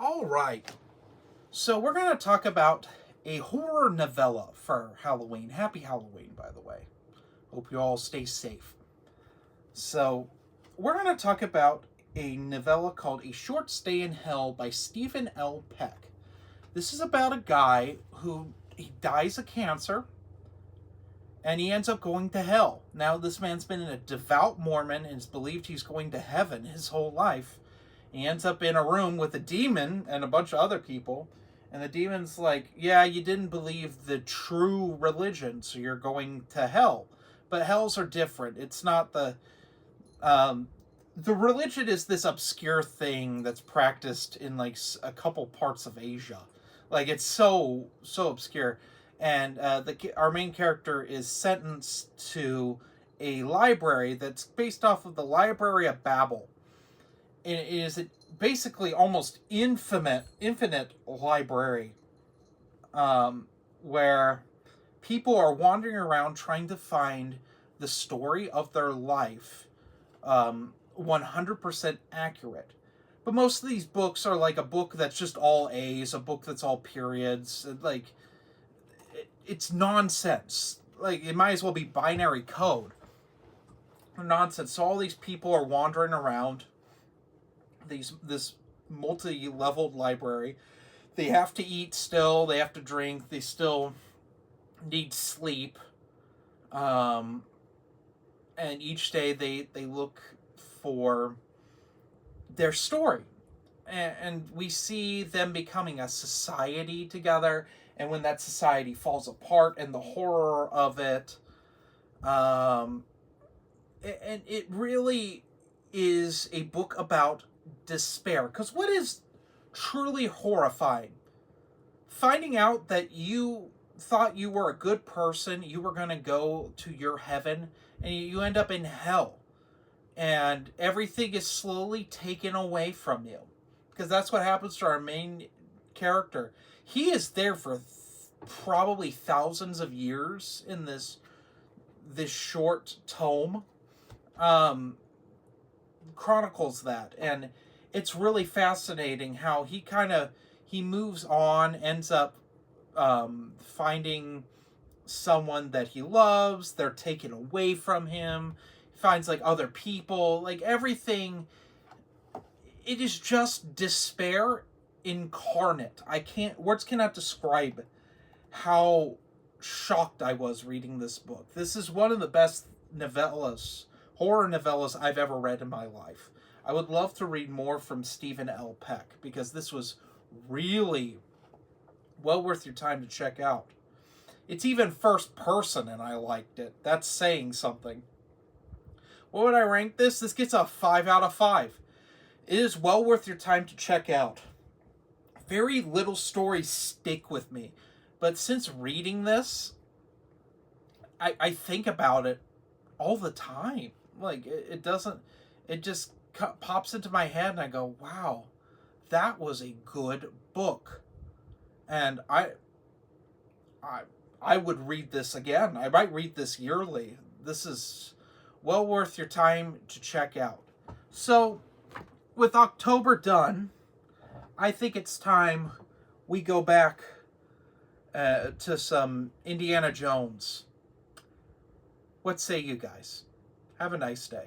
All right. So we're going to talk about a horror novella for Halloween. Happy Halloween, by the way. Hope you all stay safe. So we're going to talk about a novella called A Short Stay in Hell by Stephen L. Peck. This is about a guy who he dies of cancer and he ends up going to hell. Now, this man's been a devout Mormon and it's believed he's going to heaven his whole life. He ends up in a room with a demon and a bunch of other people. And the demon's like, yeah, you didn't believe the true religion, so you're going to hell. But hells are different. It's not the religion is this obscure thing that's practiced in like a couple parts of Asia. Like it's so obscure. And our main character is sentenced to a library that's based off of the Library of Babel. It is basically almost infinite library, where people are wandering around trying to find the story of their life, 100% accurate. But most of these books are like a book that's just all A's, a book that's all periods. Like, it's nonsense. Like, it might as well be binary code. Nonsense. So all these people are wandering around this multi-leveled library. They have to eat still. They have to drink. They still need sleep. And each day they look for their story. And we see them becoming a society together. And when that society falls apart and the horror of it, and it really is a book about despair. Because what is truly horrifying? Finding out that you thought you were a good person, you were going to go to your heaven, and you end up in hell. And everything is slowly taken away from you. Because that's what happens to our main character. He is there for probably thousands of years in this short tome. Chronicles that, and it's really fascinating how he moves on, ends up finding someone that he loves. They're taken away from him. He finds like other people, like everything. It is just despair incarnate. Words cannot describe how shocked I was reading this book. This is one of the best horror novellas I've ever read in my life. I would love to read more from Stephen L. Peck because this was really well worth your time to check out. It's even first person and I liked it. That's saying something. What would I rank this? This gets a 5 out of 5. It is well worth your time to check out. Very little stories stick with me. But since reading this, I think about it all the time. Like, it just pops into my head and I go, wow, that was a good book. And I would read this again. I might read this yearly. This is well worth your time to check out. So, with October done, I think it's time we go back to some Indiana Jones. What say you guys? Have a nice day.